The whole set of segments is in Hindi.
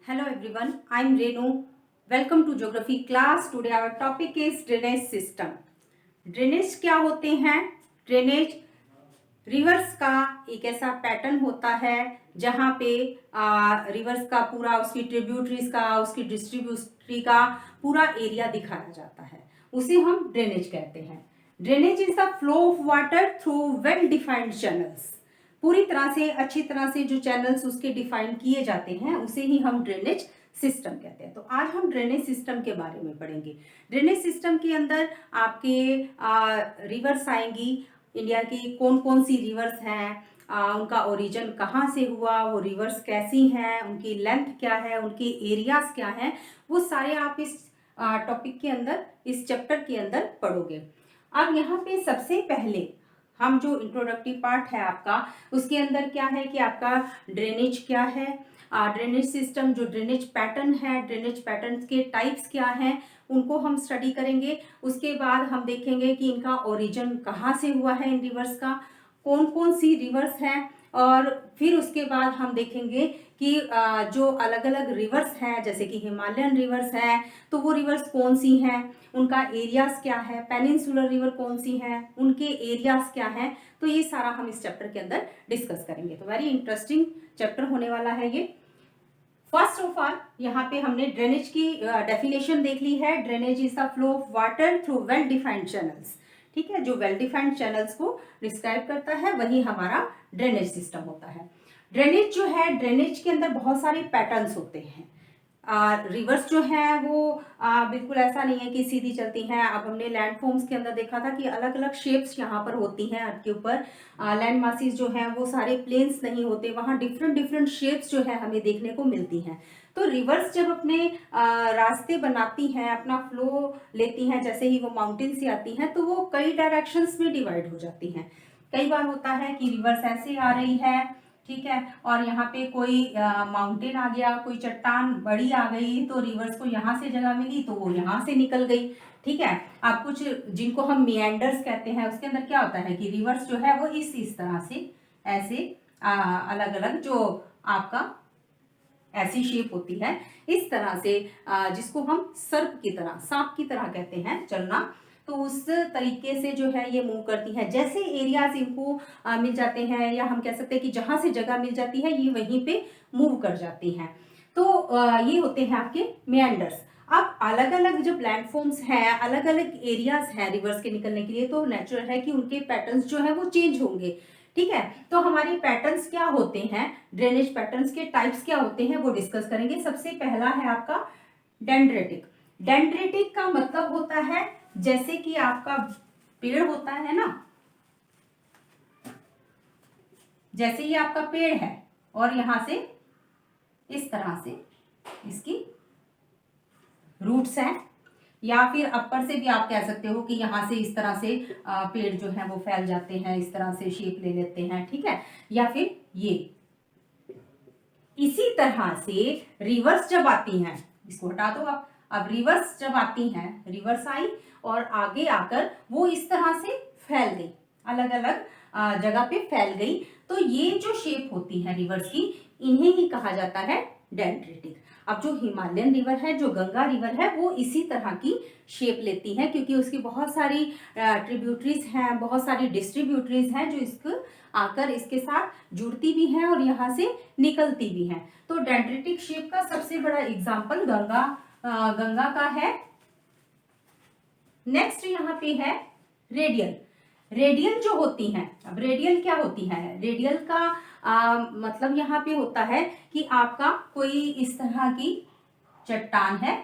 Hello everyone, I am Renu. Welcome to Geography class. Today our topic is drainage system. Drainage क्या होते हैं? ड्रेनेज रिवर्स का एक ऐसा पैटर्न होता है जहाँ पे रिवर्स का पूरा उसकी ट्रिब्यूटरीज का उसकी डिस्ट्रीब्यूटरी का पूरा एरिया दिखाया जाता है, उसे हम ड्रेनेज कहते हैं। Drainage is the flow of water through well defined channels. पूरी तरह से अच्छी तरह से जो चैनल्स उसके डिफाइन किए जाते हैं उसे ही हम ड्रेनेज सिस्टम कहते हैं। तो आज हम ड्रेनेज सिस्टम के बारे में पढ़ेंगे। ड्रेनेज सिस्टम के अंदर आपके रिवर्स आएंगी। इंडिया की कौन कौन सी रिवर्स हैं, उनका ओरिजिन कहाँ से हुआ, वो रिवर्स कैसी हैं, उनकी लेंथ क्या है, उनके एरियाज क्या हैं, वो सारे आप इस टॉपिक के अंदर, इस चैप्टर के अंदर पढ़ोगे। अब यहाँ पे सबसे पहले हम जो इंट्रोडक्टिव पार्ट है आपका, उसके अंदर क्या है कि आपका ड्रेनेज क्या है, ड्रेनेज सिस्टम, जो ड्रेनेज पैटर्न है, ड्रेनेज पैटर्न के टाइप्स क्या हैं, उनको हम स्टडी करेंगे। उसके बाद हम देखेंगे कि इनका ओरिजिन कहाँ से हुआ है, इन रिवर्स का कौन कौन सी रिवर्स हैं, और फिर उसके बाद हम देखेंगे कि जो अलग अलग रिवर्स हैं जैसे कि हिमालयन रिवर्स हैं, तो वो रिवर्स कौन सी हैं, उनका एरियाज क्या है, पेनिनसुलर रिवर कौन सी हैं, उनके एरियाज क्या हैं। तो ये सारा हम इस चैप्टर के अंदर डिस्कस करेंगे। तो वेरी इंटरेस्टिंग चैप्टर होने वाला है ये। फर्स्ट ऑफ ऑल यहाँ पे हमने ड्रेनेज की डेफिनेशन देख ली है। Drainage is the flow of water through well defined channels. ठीक है, जो वेल डिफाइंड चैनल्स को डिस्क्राइब करता है वही हमारा ड्रेनेज सिस्टम होता है। ड्रेनेज जो है, ड्रेनेज के अंदर बहुत सारे पैटर्न्स होते हैं। रिवर्स जो है वो बिल्कुल ऐसा नहीं है कि सीधी चलती हैं। अब हमने लैंडफॉर्म्स के अंदर देखा था कि अलग अलग शेप्स यहाँ पर होती हैं अर्थ के ऊपर। लैंड मासेस जो हैं वो सारे प्लेन्स नहीं होते, वहाँ डिफरेंट डिफरेंट शेप्स जो है हमें देखने को मिलती हैं। तो रिवर्स जब अपने रास्ते बनाती हैं, अपना फ्लो लेती हैं, जैसे ही वो माउंटेन से आती हैं तो वो कई डायरेक्शंस में डिवाइड हो जाती हैं। कई बार होता है कि रिवर्स ऐसे आ रही है, ठीक है, और यहाँ पे कोई माउंटेन आ गया, कोई चट्टान बड़ी आ गई, तो रिवर्स को यहाँ से जगह मिली तो वो यहाँ से निकल गई। ठीक है, अब कुछ जिनको हम मिएंडर्स कहते हैं, उसके अंदर क्या होता है कि रिवर्स जो है वो इस तरह से ऐसे अलग अलग जो आपका ऐसी शेप होती है, इस तरह से जिसको हम सर्प की तरह, सांप की तरह कहते हैं चलना, तो उस तरीके से जो है ये मूव करती है। जैसे एरियाज इनको मिल जाते हैं, या हम कह सकते हैं कि जहां से जगह मिल जाती है ये वहीं पे मूव कर जाती हैं। तो ये होते हैं आपके मेंडर्स। अब अलग अलग जब लैंडफॉर्म्स हैं, अलग अलग एरियाज हैं रिवर्स के निकलने के लिए, तो नेचुरल है कि उनके पैटर्न्स जो है वो चेंज होंगे। ठीक है, तो हमारे पैटर्न्स क्या होते हैं, ड्रेनेज पैटर्न्स के टाइप्स क्या होते हैं वो डिस्कस करेंगे। सबसे पहला है आपका डेंड्रेटिक। डेंड्रेटिक का मतलब होता है जैसे कि आपका पेड़ होता है ना, जैसे ये आपका पेड़ है और यहां से इस तरह से इसकी रूट्स हैं, या फिर अपर से भी आप कह सकते हो कि यहाँ से इस तरह से पेड़ जो है वो फैल जाते हैं, इस तरह से शेप ले लेते हैं। ठीक है, या फिर ये इसी तरह से रिवर्स जब आती हैं, इसको हटा दो आप। अब रिवर्स जब आती हैं, रिवर्स आई और आगे आकर वो इस तरह से फैल गई, अलग अलग जगह पे फैल गई, तो ये जो शेप होती है रिवर्स की, इन्हें ही कहा जाता है डेंड्रेटिक। अब जो हिमालयन रिवर है, जो गंगा रिवर है, वो इसी तरह की शेप लेती है क्योंकि उसकी बहुत सारी ट्रिब्यूटरीज हैं, बहुत सारी डिस्ट्रीब्यूटरीज हैं जो इसको आकर इसके साथ जुड़ती भी हैं और यहाँ से निकलती भी हैं। तो डेंड्रेटिक शेप का सबसे बड़ा एग्जाम्पल गंगा का है। नेक्स्ट यहाँ पे है रेडियल। रेडियल जो होती हैं, अब रेडियल क्या होती है, रेडियल का मतलब यहाँ पे होता है कि आपका कोई इस तरह की चट्टान है।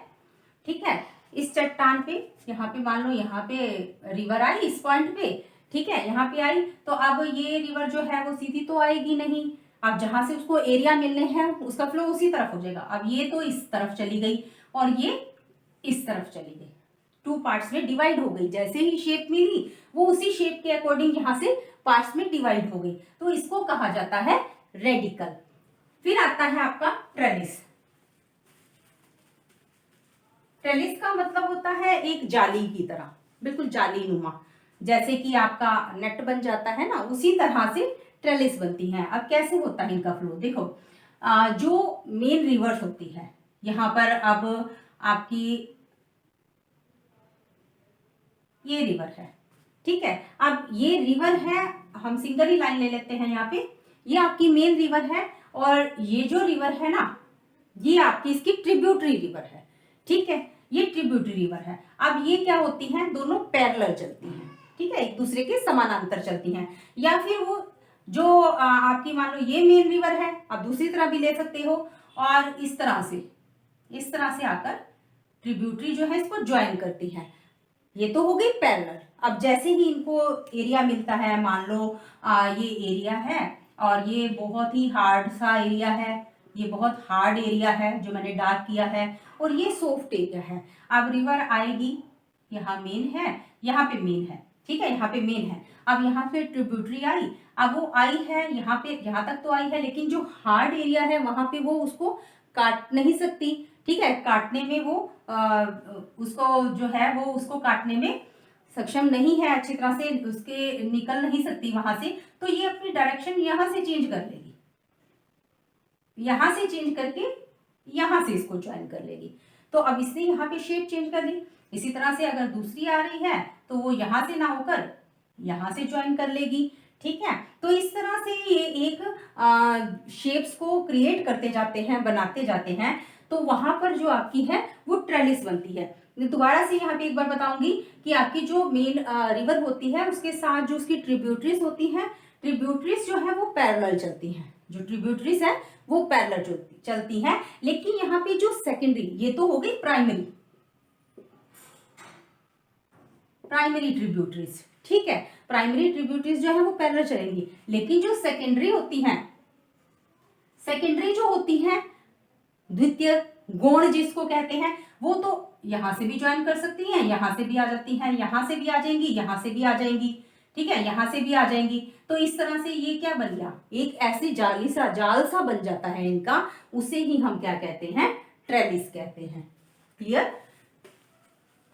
ठीक है, इस चट्टान पे यहाँ पे मान लो यहाँ पे रिवर आई इस पॉइंट पे, ठीक है, यहाँ पे आई, तो अब ये रिवर जो है वो सीधी तो आएगी नहीं। अब जहां से उसको एरिया मिलने हैं उसका फ्लो उसी तरफ हो जाएगा। अब ये तो इस तरफ चली गई और ये इस तरफ चली गई, टू पार्ट्स में डिवाइड हो गई। जैसे ही शेप मिली वो उसी शेप के अकॉर्डिंग यहां से पार्ट्स में डिवाइड हो गई, तो इसको कहा जाता है रेडिकल। फिर आता है आपका ट्रेलिस। ट्रेलिस का मतलब होता है एक जाली की तरह, बिल्कुल जाली नुमा, जैसे कि आपका नेट बन जाता है ना, उसी तरह से ट्रेलिस बनती है। अब कैसे होता है इनका फ्लो, देखो जो मेन रिवर्स होती है, यहाँ पर अब आपकी ये रिवर है, ठीक है। अब ये रिवर है, हम सिंगल ही लाइन ले लेते हैं यहाँ पे, ये आपकी मेन रिवर है और ये जो रिवर है ना, ये आपकी इसकी ट्रिब्यूटरी रिवर है, ठीक है। ये ट्रिब्यूटरी रिवर है। अब ये क्या होती हैं, दोनों पैरेलल चलती हैं, ठीक है, एक दूसरे के समानांतर चलती हैं। या फिर वो जो आपकी मान लो ये मेन रिवर है, आप दूसरी तरह भी ले सकते हो, और इस तरह से आकर ट्रिब्यूटरी जो है इसको ज्वाइन करती है। ये तो हो गई पैरेलल। अब जैसे ही इनको एरिया मिलता है, मान लो ये एरिया है और ये बहुत ही हार्ड सा एरिया है, ये बहुत हार्ड एरिया है जो मैंने डार्क किया है, और ये सॉफ्ट एरिया है। अब रिवर आएगी, यहाँ मेन है, यहाँ पे मेन है, ठीक है, यहाँ पे मेन है। अब यहाँ पे ट्रिब्यूटरी आई, अब वो आई है यहाँ पे, यहाँ तक तो आई है, लेकिन जो हार्ड एरिया है वहां पे वो उसको काट नहीं सकती, ठीक है, काटने में वो उसको जो है वो उसको काटने में सक्षम नहीं है, अच्छी तरह से उसके निकल नहीं सकती वहां से। तो ये अपनी डायरेक्शन यहाँ से चेंज कर लेगी, यहां से चेंज करके यहां से इसको ज्वाइन कर लेगी। तो अब इसने यहाँ पे शेप चेंज कर ली। इसी तरह से अगर दूसरी आ रही है तो वो यहां से ना होकर यहां से ज्वाइन कर लेगी, ठीक है। तो इस तरह से ये एक शेप्स को क्रिएट करते जाते हैं, बनाते जाते हैं। तो वहां पर जो आपकी है वो ट्रेलिस बनती है। दोबारा से यहाँ पे एक बार बताऊंगी कि आपकी जो मेन रिवर होती है उसके साथ जो उसकी ट्रिब्यूटरीज होती हैं, ट्रिब्यूटरीज जो है वो पैरेलल चलती हैं, जो ट्रिब्यूटरीज है वो पैरेलल चलती हैं। लेकिन यहाँ पे जो सेकेंडरी, ये तो हो गई प्राइमरी ट्रिब्यूटरीज, ठीक है, प्राइमरी ट्रिब्यूटरीज जो है वो पैरेलल चलेंगी। लेकिन जो सेकेंडरी होती हैं, सेकेंडरी जो होती हैं, द्वितीय गौण जिसको कहते हैं, वो तो यहां से भी ज्वाइन कर सकती हैं, यहां से भी आ जाती हैं, यहां से भी आ जाएंगी, यहां से भी आ जाएंगी, ठीक है, यहां से भी आ जाएंगी। तो इस तरह से ये क्या बन गया, एक ऐसी जाल सा बन जाता है इनका, उसे ही हम क्या कहते हैं, ट्रेलिस कहते हैं। क्लियर।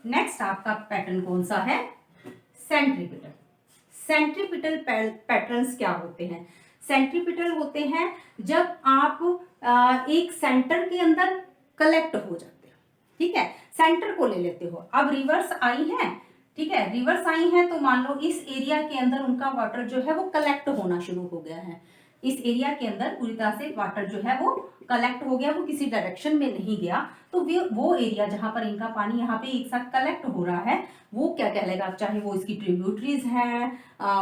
नेक्स्ट आपका पैटर्न कौन सा है, सेंट्रीपिटल। सेंट्रीपिटल पैटर्न्स क्या होते हैं, सेंट्रीपिटल होते हैं जब आप एक सेंटर के अंदर कलेक्ट हो जाते हो, ठीक है, सेंटर को ले लेते हो। अब रिवर्स आई है, ठीक है, रिवर्स आई है, तो मान लो इस एरिया के अंदर उनका वाटर जो है वो कलेक्ट होना शुरू हो गया है। इस एरिया के अंदर पूरी तरह से वाटर जो है वो कलेक्ट हो गया, वो किसी डायरेक्शन में नहीं गया। तो वो एरिया जहां पर इनका पानी यहाँ पे एक साथ कलेक्ट हो रहा है, वो क्या कहलाएगा, चाहे वो इसकी ट्रिब्यूटरीज हैं,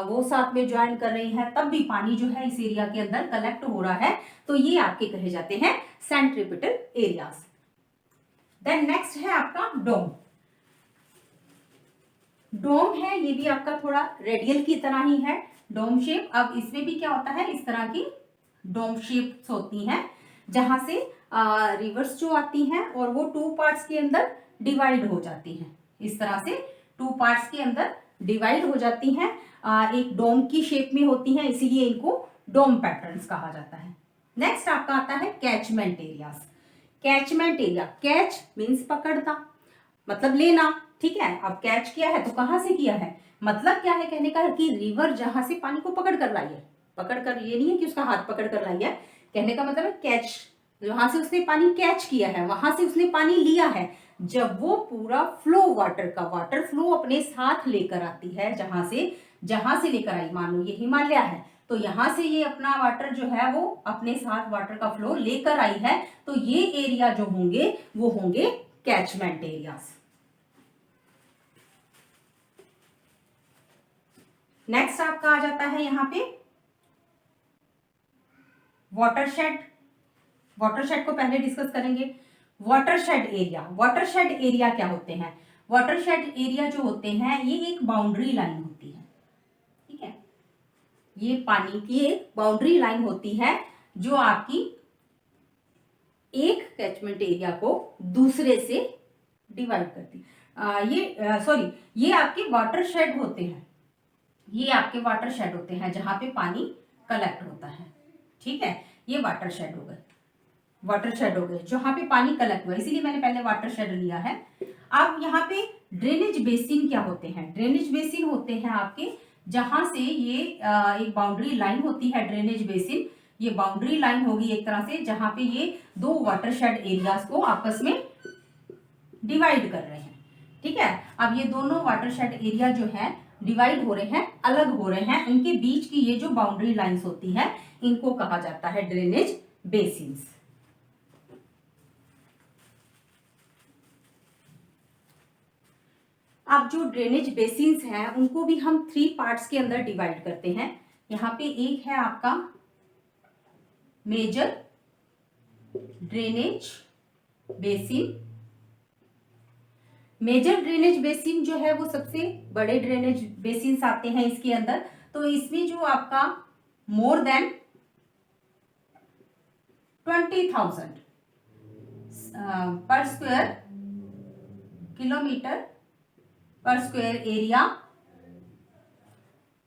वो साथ में ज्वाइन कर रही है, तब भी पानी जो है इस एरिया के अंदर कलेक्ट हो रहा है। तो ये आपके कहे जाते हैं सेंट्रीपिटल एरियाज। देन नेक्स्ट है आपका डोम। डोम है, ये भी आपका थोड़ा रेडियल की तरह ही है, डोम शेप। अब इसमें भी क्या होता है, इस तरह की डोम शेप्स होती हैं जहां से रिवर्स जो आती हैं और वो टू पार्ट्स के अंदर डिवाइड हो जाती हैं। इस तरह से टू पार्ट्स के अंदर डिवाइड हो जाती हैं, एक डोम की शेप में होती हैं, इसीलिए इनको डोम पैटर्न्स कहा जाता है। नेक्स्ट आपका आता है catchment areas. Catchment area, catch means पकड़ना, मतलब लेना, ठीक है। अब कैच किया है तो कहां से किया है, मतलब क्या है कहने का कि रिवर जहां से पानी को पकड़ कर लाई है, पकड़ कर, ये नहीं है कि उसका हाथ पकड़ कर लाई है, कहने का मतलब है कैच, जहां से उसने पानी कैच किया है वहां से उसने पानी लिया है। जब वो पूरा फ्लो वाटर का वाटर फ्लो अपने साथ लेकर आती है, जहां से लेकर आई, मान लो ये हिमालय है, तो यहां से ये अपना वाटर जो है वो अपने साथ वाटर का फ्लो लेकर आई है, तो ये एरिया जो होंगे वो होंगे कैचमेंट एरियाज। नेक्स्ट आपका आ जाता है यहाँ पे वाटरशेड। वाटरशेड को पहले डिस्कस करेंगे। वाटरशेड एरिया, वाटरशेड एरिया क्या होते हैं, वाटरशेड एरिया जो होते हैं ये एक बाउंड्री लाइन होती है, ठीक है, ये पानी की एक बाउंड्री लाइन होती है जो आपकी एक कैचमेंट एरिया को दूसरे से डिवाइड करती है। ये आपके वाटरशेड होते हैं, ये आपके वाटरशेड होते हैं जहां पे पानी कलेक्ट होता है, ठीक है, ये वाटरशेड हो गए, वाटरशेड हो गए जहां पे पानी कलेक्ट हुआ, इसीलिए मैंने पहले वाटरशेड लिया है। अब यहाँ पे ड्रेनेज बेसिन क्या होते हैं, ड्रेनेज बेसिन होते हैं आपके जहां से ये एक बाउंड्री लाइन होती है ड्रेनेज बेसिन, ये बाउंड्री लाइन होगी एक तरह से, जहां पे ये दो वाटरशेड एरियाज को आपस में डिवाइड कर रहे हैं। ठीक है, अब ये दोनों वाटरशेड एरिया जो है डिवाइड हो रहे हैं, अलग हो रहे हैं, इनके बीच की ये जो बाउंड्री लाइंस होती है इनको कहा जाता है ड्रेनेज बेसिन्स। अब जो ड्रेनेज बेसिन्स हैं उनको भी हम 3 पार्ट्स के अंदर डिवाइड करते हैं। यहाँ पे एक है आपका major drainage basin. Major drainage basin जो है वो सबसे बड़े ड्रेनेज बेसिन्स आते हैं इसके अंदर। तो इसमें जो आपका मोर देन 20,000 पर स्क्वायर किलोमीटर पर स्क्वायर एरिया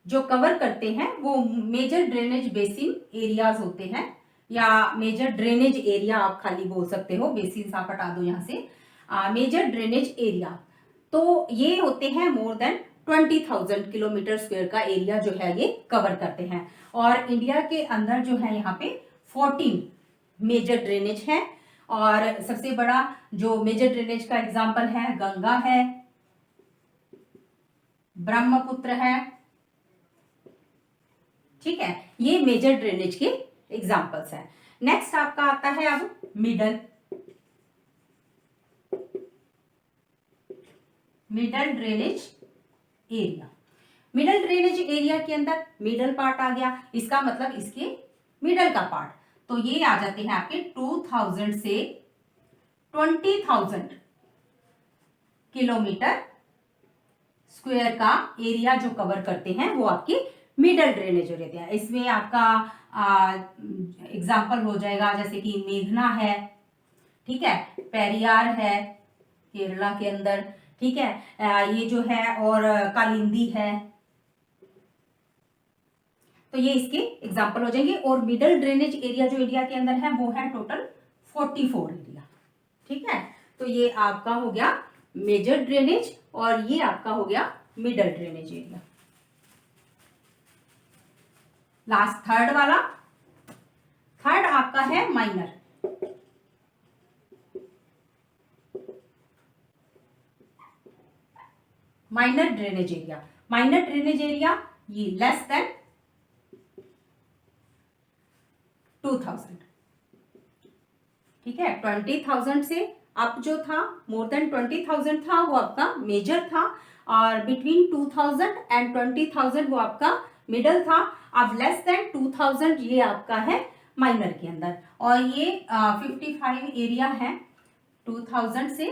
जो कवर करते हैं वो मेजर ड्रेनेज बेसिन एरियाज होते हैं, या मेजर ड्रेनेज एरिया आप खाली बोल सकते हो, बेसिन आप हटा दो यहाँ से। मेजर ड्रेनेज एरिया तो ये होते हैं मोर देन 20,000 किलोमीटर स्क्वायर का एरिया जो है ये कवर करते हैं। और इंडिया के अंदर जो है यहाँ पे 14 मेजर ड्रेनेज है। और सबसे बड़ा जो मेजर ड्रेनेज का एग्जाम्पल है गंगा है, ब्रह्मपुत्र है। ठीक है, ये मेजर ड्रेनेज के एग्जाम्पल्स हैं। नेक्स्ट आपका आता है अब middle drainage area. Middle drainage area के अंदर मिडल पार्ट आ गया, इसका मतलब इसके मिडल का पार्ट। तो ये आ जाते हैं आपके 2000 से 20,000 किलोमीटर स्क्वायर का एरिया जो कवर करते हैं वो आपके मिडल ड्रेनेज रहते हैं। इसमें आपका एग्जाम्पल हो जाएगा जैसे कि मेघना है, ठीक है, पेरियार है केरला के अंदर, ठीक है, ये जो है और कालिंदी है। तो ये इसके एग्जाम्पल हो जाएंगे। और मिडल ड्रेनेज एरिया जो इंडिया के अंदर है वो है टोटल 44 एरिया। ठीक है, तो ये आपका हो गया मेजर ड्रेनेज और ये आपका हो गया middle drainage area. Last third वाला, थर्ड आपका है minor. Minor drainage area, minor drainage area ये लेस देन 2000। ठीक है, 20,000 से अप जो था मोर देन 20,000 था वो आपका मेजर था, और बिटवीन 2000 एंड 20,000 वो आपका मिडल था। अब लेस देन 2000 ये आपका है माइनर के अंदर। और ये 55 एरिया है 2000 से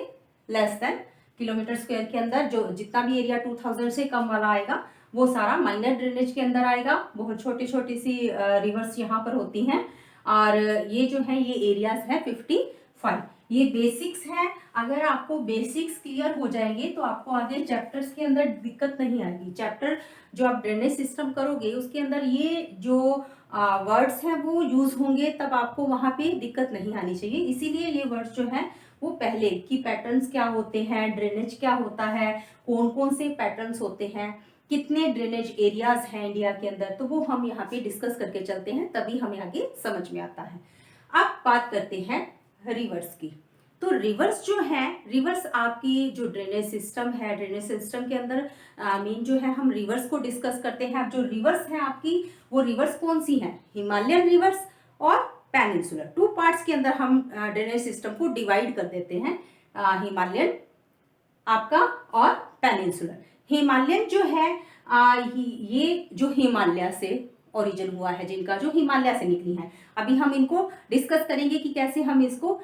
लेस देन किलोमीटर स्क्वायर के अंदर। जो जितना भी एरिया 2000 से कम वाला आएगा वो सारा माइनर ड्रेनेज के अंदर आएगा। बहुत छोटी छोटी सी रिवर्स यहाँ पर होती हैं। और ये जो है ये एरियाज है 55। ये बेसिक्स है। अगर आपको बेसिक्स क्लियर हो जाएंगे तो आपको आगे चैप्टर्स के अंदर दिक्कत नहीं आएगी। चैप्टर जो आप ड्रेनेज सिस्टम करोगे उसके अंदर ये जो वर्ड्स हैं वो यूज होंगे, तब आपको वहां पे दिक्कत नहीं आनी चाहिए। इसीलिए ये वर्ड्स जो है वो पहले कि पैटर्न्स क्या होते हैं, ड्रेनेज क्या होता है, कौन कौन से पैटर्न्स होते हैं, कितने ड्रेनेज एरियाज हैं इंडिया के अंदर, तो वो हम यहाँ पे डिस्कस करके चलते हैं, तभी हमें आगे समझ में आता है। अब बात करते हैं रिवर्स की। तो रिवर्स जो है, रिवर्स आपकी जो ड्रेनेज सिस्टम है, ड्रेनेज सिस्टम के अंदर मेन जो है हम रिवर्स को डिस्कस करते हैं। अब जो रिवर्स है आपकी वो रिवर्स कौन सी है, हिमालयन रिवर्स और पेनिनसुलर। 2 पार्ट्स के अंदर हम ड्रेनेज सिस्टम को डिवाइड कर देते हैं, हिमालयन आपका और पेनिनसुलर। हिमालयन जो है ये जो हिमालय से ओरिजिन हुआ है, जिनका जो हिमालय से निकली है। अभी हम इनको डिस्कस करेंगे कि कैसे हम इसको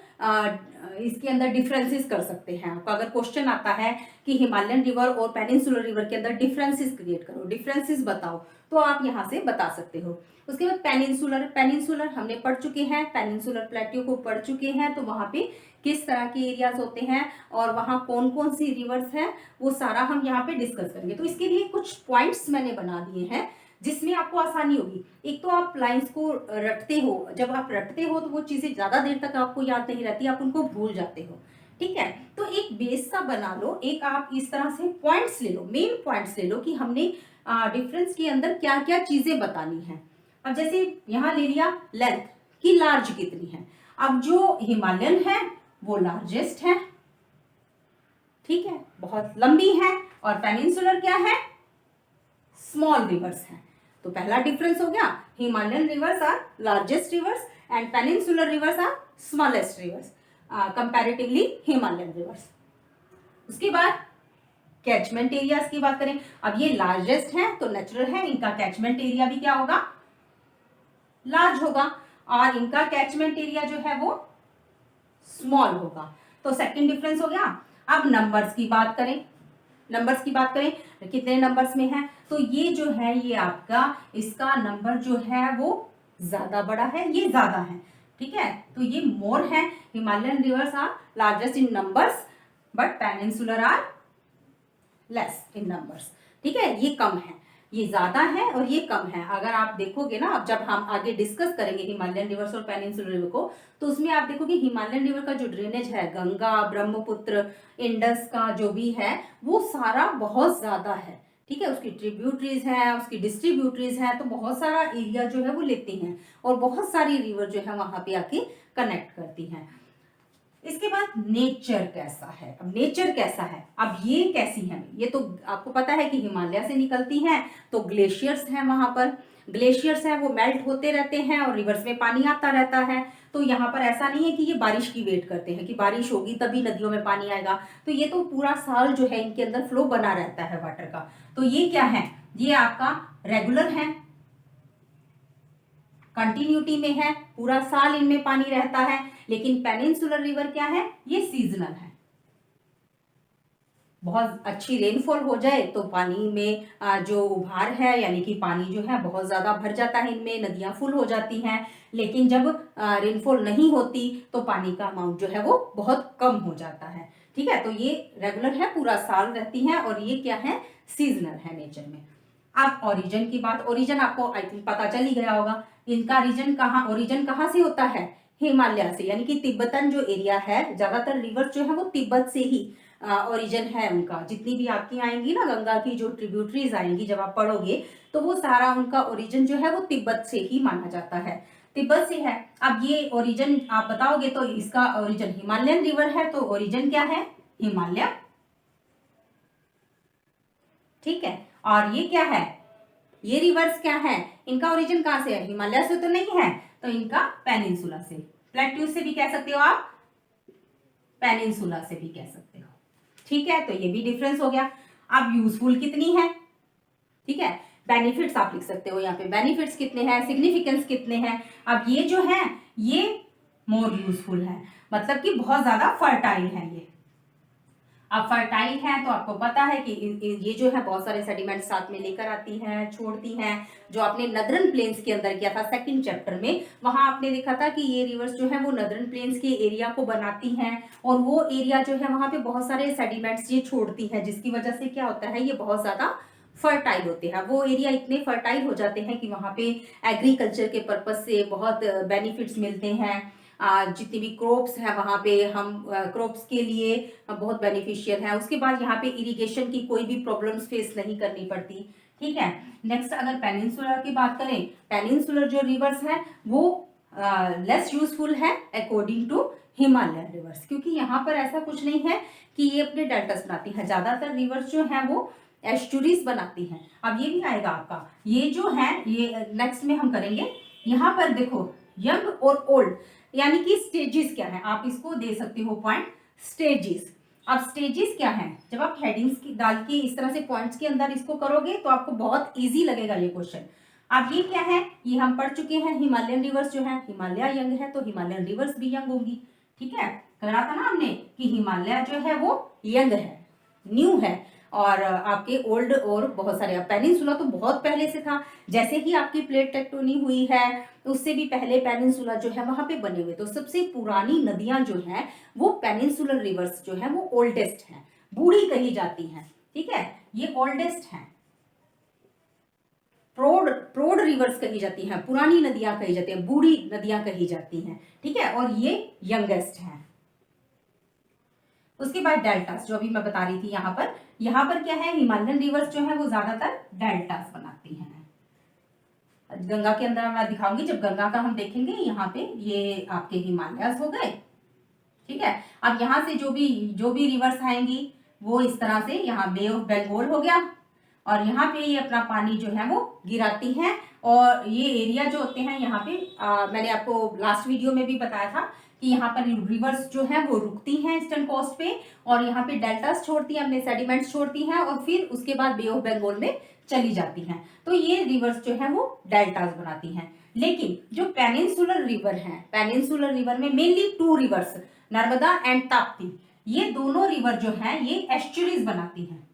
इसके अंदर डिफरेंसेस कर सकते हैं। आपका अगर क्वेश्चन आता है कि हिमालयन रिवर और पेनिनसुलर रिवर के अंदर डिफरेंसेस क्रिएट करो, डिफरेंसेस बताओ, तो आप यहाँ से बता सकते हो। उसके बाद पेनिनसुलर, पेनिनसुलर हमने पढ़ चुके हैं, पेनिनसुलर प्लेट्यू को पढ़ चुके हैं। तो वहाँ पे किस तरह के एरियाज होते हैं और वहाँ कौन कौन सी रिवर्स हैं वो सारा हम यहाँ पे डिस्कस करेंगे। तो इसके लिए कुछ पॉइंट्स मैंने बना दिए हैं जिसमें आपको आसानी होगी। एक तो आप लाइंस को रटते हो, जब आप रटते हो तो वो चीज़ें ज़्यादा देर तक आपको याद नहीं रहती, आप उनको भूल जाते हो। ठीक है, तो एक बेस सा बना लो। एक आप इस तरह से पॉइंट्स ले लो, मेन पॉइंट्स ले लो कि हमने डिफरेंस के अंदर क्या क्या चीज़ें बतानी है। अब जैसे यहाँ ले लिया लेंथ की लार्ज कितनी है, अब जो हिमालयन है वो लार्जेस्ट है, ठीक है, बहुत लंबी है, और पेनिनसुलर क्या है, स्मॉल रिवर्स है। तो पहला डिफरेंस हो गया, Himalayan rivers are largest rivers and peninsular rivers are smallest rivers comparatively Himalayan rivers. उसके बाद कैचमेंट एरियाज की बात करें, अब ये लार्जेस्ट है तो नेचुरल है, इनका कैचमेंट एरिया भी क्या होगा, लार्ज होगा, और इनका कैचमेंट एरिया जो है वो स्मॉल होगा। तो सेकंड डिफरेंस हो गया। अब नंबर्स की बात करें, नंबर्स की बात करें कितने नंबर्स में है, तो ये जो है ये आपका इसका नंबर जो है वो ज्यादा बड़ा है, ये ज्यादा है, ठीक है, तो ये मोर है। Himalayan rivers are largest in numbers but peninsular are less in numbers, ठीक है, ये कम है, ये ज्यादा है और ये कम है। अगर आप देखोगे ना, अब जब हम आगे डिस्कस करेंगे हिमालयन रिवर्स और पेनिनसुलर रिवर को, तो उसमें आप देखोगे हिमालयन रिवर का जो ड्रेनेज है, गंगा, ब्रह्मपुत्र, इंडस का जो भी है, वो सारा बहुत ज्यादा है, ठीक है, उसकी ट्रिब्यूटरीज है, उसकी डिस्ट्रीब्यूटरीज है, तो बहुत सारा एरिया जो है वो लेती हैं, और बहुत सारी रिवर जो है वहां पे आके कनेक्ट करती हैं। इसके बाद नेचर कैसा है, अब नेचर कैसा है, अब ये कैसी है, ये तो आपको पता है कि हिमालय से निकलती हैं, तो ग्लेशियर्स हैं, वहां पर ग्लेशियर्स हैं, वो मेल्ट होते रहते हैं और रिवर्स में पानी आता रहता है। तो यहाँ पर ऐसा नहीं है कि ये बारिश की वेट करते हैं कि बारिश होगी तभी नदियों में पानी आएगा, तो ये तो पूरा साल जो है इनके अंदर फ्लो बना रहता है वाटर का। तो ये क्या है, ये आपका रेगुलर है, कंटिन्यूटी में है, पूरा साल इनमें पानी रहता है। लेकिन पेनिनसुलर रिवर क्या है, ये सीजनल है, बहुत अच्छी रेनफॉल हो जाए तो पानी में जो उभार है, यानी कि पानी जो है बहुत ज्यादा भर जाता है, इनमें नदियां फुल हो जाती हैं। लेकिन जब रेनफॉल नहीं होती तो पानी का अमाउंट जो है वो बहुत कम हो जाता है, ठीक है, तो ये रेगुलर है, पूरा साल रहती है, और ये क्या है, सीजनल है नेचर में। अब ओरिजिन की बात, ओरिजिन आपको आई थिंक पता चल ही गया होगा, इनका रीजन कहाँ, ओरिजिन कहाँ से होता है, हिमालय से, यानी कि तिब्बतन जो एरिया है, ज्यादातर रिवर जो है वो तिब्बत से ही ओरिजिन है उनका। जितनी भी आपकी आएंगी ना गंगा की जो ट्रिब्यूटरीज आएंगी, जब आप पढ़ोगे तो वो सारा उनका ओरिजिन जो है वो तिब्बत से ही माना जाता है, तिब्बत से है। अब ये ओरिजिन आप बताओगे तो इसका ओरिजिन हिमालयन रिवर है, तो ओरिजिन क्या है, हिमालय, ठीक है, और ये क्या है, ये रिवर्स क्या है, इनका ओरिजिन कहां से है, हिमालय से तो नहीं है, तो इनका पेनिनसुला से, प्लेट्यू से भी कह सकते हो आप, पेनिनसुला से भी कह सकते हो, ठीक है, तो ये भी डिफरेंस हो गया। अब यूजफुल कितनी है, ठीक है, बेनिफिट्स आप लिख सकते हो यहाँ पे, बेनिफिट्स कितने हैं, सिग्निफिकेंस कितने हैं। अब ये जो है ये मोर यूजफुल है, मतलब कि बहुत ज्यादा फर्टाइल है ये। अब फर्टाइल है तो आपको पता है कि ये जो है बहुत सारे सेडिमेंट साथ में लेकर आती हैं, छोड़ती हैं। जो आपने नदरन प्लेन्स के अंदर किया था सेकंड चैप्टर में, वहां आपने देखा था कि ये रिवर्स जो है वो नदरन प्लेन्स के एरिया को बनाती हैं, और वो एरिया जो है वहां पे बहुत सारे सेडिमेंट्स ये छोड़ती है, जिसकी वजह से क्या होता है, ये बहुत ज्यादा फर्टाइल होते हैं। वो एरिया इतने फर्टाइल हो जाते हैं कि वहां पे एग्रीकल्चर के पर्पज से बहुत बेनिफिट्स मिलते हैं। जितनी भी क्रॉप्स है वहां पे, हम क्रॉप्स के लिए बहुत बेनिफिशियल है। उसके बाद यहाँ पे इरिगेशन की कोई भी प्रॉब्लम्स फेस नहीं करनी पड़ती, ठीक है। नेक्स्ट अगर पेनिनसुलर की बात करें, पेनिनसुलर जो रिवर्स है वो लेस यूजफुल है अकॉर्डिंग टू हिमालयन रिवर्स, क्योंकि यहाँ पर ऐसा कुछ नहीं है कि ये अपने डेल्टास बनाती है। ज्यादातर रिवर्स जो है वो एस्टुरीज बनाती हैं। अब ये भी आएगा आपका, ये जो है ये नेक्स्ट में हम करेंगे। यहाँ पर देखो यंग और ओल्ड, यानी कि स्टेजेस क्या है, आप इसको दे सकते हो पॉइंट, स्टेजेस। अब स्टेजेस क्या है, जब आप हेडिंग्स की डाल के इस तरह से पॉइंट्स के अंदर इसको करोगे तो आपको बहुत इजी लगेगा ये क्वेश्चन। अब ये क्या है, ये हम पढ़ चुके हैं, हिमालयन रिवर्स जो है, हिमालय यंग है तो हिमालयन रिवर्स भी यंग होगी, ठीक है। कहा था ना हमने कि हिमालय जो है वो यंग है, न्यू है, और आपके ओल्ड और बहुत सारे, पेनिनसुला तो बहुत पहले से था। जैसे ही आपकी प्लेट टेक्टोनिक हुई है उससे भी पहले पेनिनसुला जो है वहां पे बने हुए, तो सबसे पुरानी नदियां जो है वो पेनिनसुलर रिवर्स जो है वो ओल्डेस्ट है, बूढ़ी कही जाती है, ठीक है, ये ओल्डेस्ट है। प्रोड रिवर्स कही जाती हैं, पुरानी नदियां कही जाती हैं, बूढ़ी नदियां कही जाती हैं, ठीक है, और ये यंगेस्ट है। उसके बाद डेल्टास, जो अभी मैं बता रही थी, यहाँ पर क्या है, हिमालयन रिवर्स जो है वो ज्यादातर डेल्टास बनाती हैं, गंगा के अंदर मैं दिखाऊंगी, जब गंगा का हम देखेंगे यहाँ पे ये आपके हिमालयस हो गए, ठीक है। अब यहाँ से जो भी रिवर्स आएंगी वो इस तरह से यहाँ बे ऑफ बंगाल हो गया, और यहाँ पे ये अपना पानी जो है वो गिराती हैं, और ये एरिया जो होते हैं यहाँ पे मैंने आपको लास्ट वीडियो में भी बताया था कि यहाँ पर रिवर्स जो है वो रुकती हैं ईस्टर्न कोस्ट पे, और यहाँ पे डेल्टास छोड़ती हैं, अपने सेडिमेंट्स छोड़ती हैं, और फिर उसके बाद बे ऑफ बंगाल में चली जाती हैं। तो ये रिवर्स जो है वो डेल्टास बनाती हैं। लेकिन जो पेनिनसुलर रिवर है, पेनिनसुलर रिवर में mainly 2 reverse, Narmada and Tapti, ये दोनों रिवर जो है ये एस्चुरीज बनाती हैं।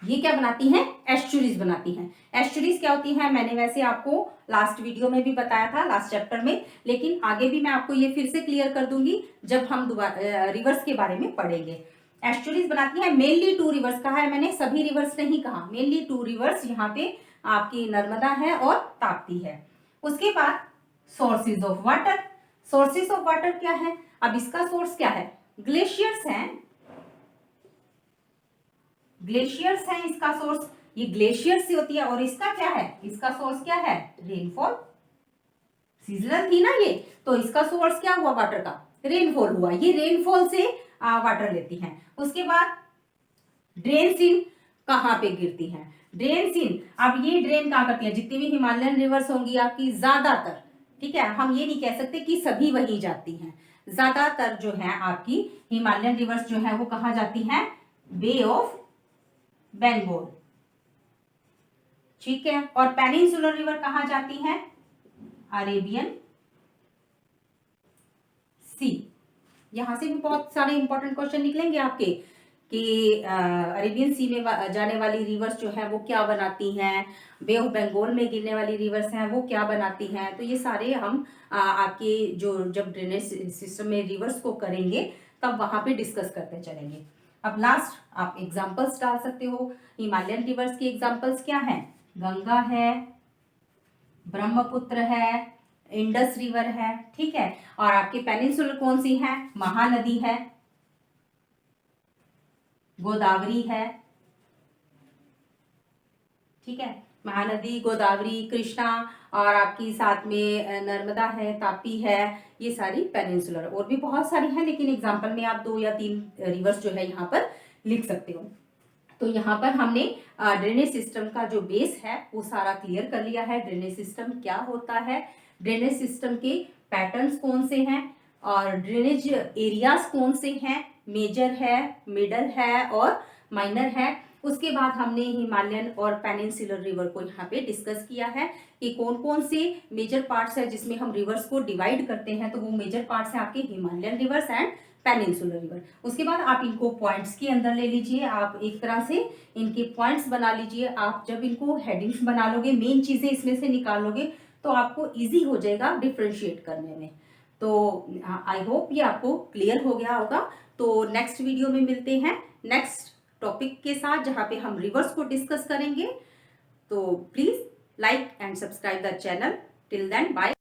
ये क्या बनाती हैं? एस्चुरीज बनाती हैं। एस्चुरीज क्या होती हैं मैंने वैसे आपको लास्ट वीडियो में भी बताया था, लास्ट चैप्टर में, लेकिन आगे भी मैं आपको ये फिर से क्लियर कर दूंगी जब हम दोबारा रिवर्स के बारे में पढ़ेंगे। एस्चुरीज बनाती हैं मेनली 2 रिवर्स, कहा है मैंने, सभी रिवर्स नहीं कहा, मेनली 2 रिवर्स, यहाँ पे आपकी नर्मदा है और ताप्ती है। उसके बाद sources of water. Sources of water क्या है? अब इसका सोर्स क्या है? ग्लेशियर्स हैं, ग्लेशियर्स हैं इसका सोर्स, ये ग्लेशियर से होती है। और इसका क्या है? इसका सोर्स क्या है? रेनफॉल। सीजनल थी ना ये, तो इसका सोर्स क्या हुआ वाटर का? रेनफॉल हुआ। ये रेनफॉल से वाटर लेती हैं। उसके बाद ड्रेन्स इन कहाँ पे गिरती हैं? ड्रेन्स इन, अब ये ड्रेन कहाँ करती है? जितनी भी हिमालयन रिवर्स होंगी आपकी, ज्यादातर, ठीक है, हम ये नहीं कह सकते कि सभी वहीं जाती हैं, ज्यादातर जो है आपकी हिमालयन रिवर्स जो है वो कहाँ जाती हैं? बे ऑफ बंगाल, ठीक है। और पेनिनसुलर रिवर कहाँ जाती हैं? अरेबियन सी। यहां से भी बहुत सारे इंपॉर्टेंट क्वेश्चन निकलेंगे आपके कि अरेबियन सी में जाने वाली रिवर्स जो है वो क्या बनाती हैं, बे ऑफ बंगाल में गिरने वाली रिवर्स हैं वो क्या बनाती हैं। तो ये सारे हम आपके जो जब ड्रेनेज सिस्टम में रिवर्स को करेंगे तब वहां पे डिस्कस करते चलेंगे। अब लास्ट आप एग्जांपल्स डाल सकते हो। हिमालयन रिवर्स की एग्जांपल्स क्या हैं? गंगा है, ब्रह्मपुत्र है, इंडस रिवर है, ठीक है। और आपके पेनिनसुलर कौन सी है? महानदी है, गोदावरी है, ठीक है, महानदी, गोदावरी, कृष्णा, और आपकी साथ में नर्मदा है, ताप्ती है, ये सारी पेनिनसुलर, और भी बहुत सारी हैं, लेकिन एग्जांपल में आप 2 या 3 रिवर्स जो है यहाँ पर लिख सकते हो। तो यहाँ पर हमने ड्रेनेज सिस्टम का जो बेस है वो सारा क्लियर कर लिया है। ड्रेनेज सिस्टम क्या होता है, ड्रेनेज सिस्टम के पैटर्न्स कौन से हैं, और ड्रेनेज एरियाज कौन से हैं, मेजर है, मिडल है और माइनर है। उसके बाद हमने हिमालयन और पेनिनसुलर रिवर को यहाँ पे डिस्कस किया है कि कौन कौन से मेजर पार्ट्स है जिसमें हम रिवर्स को डिवाइड करते हैं। तो वो मेजर पार्ट्स है आपके Himalayan reverse and peninsular river. उसके बाद आप इनको पॉइंट्स के अंदर ले लीजिए, आप एक तरह से इनके पॉइंट्स बना लीजिए। आप जब इनको हेडिंग्स बना लोगे, मेन चीजें इसमें से निकालोगे, तो आपको इजी हो जाएगा डिफ्रेंशिएट करने में। तो आई होप ये आपको क्लियर हो गया होगा। तो नेक्स्ट वीडियो में मिलते हैं नेक्स्ट टॉपिक के साथ, जहां पे हम रिवर्स को डिस्कस करेंगे। तो please like and subscribe the channel. Till then bye.